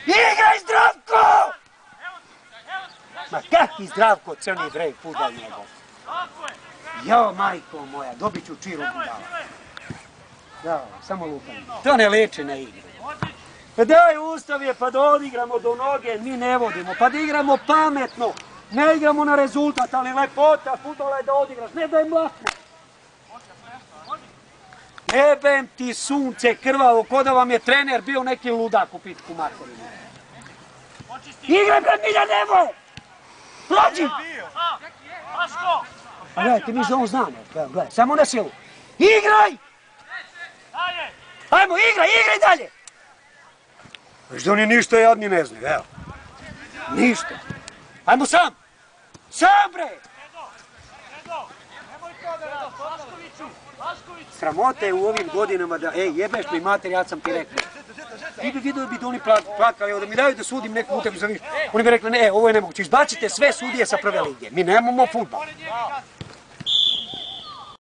Igraj Zdravko! Ma kakvi Zdravko crni brej fudbal njegov? Jao, majko moja, dobit ću čiru budala. Jao, samo lupanje. To ne leče na igru. Pa daj ustav je pa da odigramo do noge, mi ne vodimo, pa da igramo pametno. Ne igramo na rezultat, ali lepota fudbala je da odigraš, ne da je mlakno. Jebem ti sunce krvavo, ko da vam je trener bio neki ludak u pitku materinu. Igraj bre Milja, nemoj! Prođi! A gledajte, mi za on znamo, gledaj, samo na silu. Igraj! Ajmo, igraj dalje! Viš da oni ništa jadni ne znaju, evo. Ništa. Ajmo sam! Sam bre! Sramota je u ovim godinama da, jebeš mi mater, ja sam ti rekao. Ti bi vidio bi da oni plakali, da mi daju da sudim neku utakmicu za više. Oni bi rekli, ne, ovo je nemoguće, izbacite sve sudije sa prve lige, mi nemamo fudbal.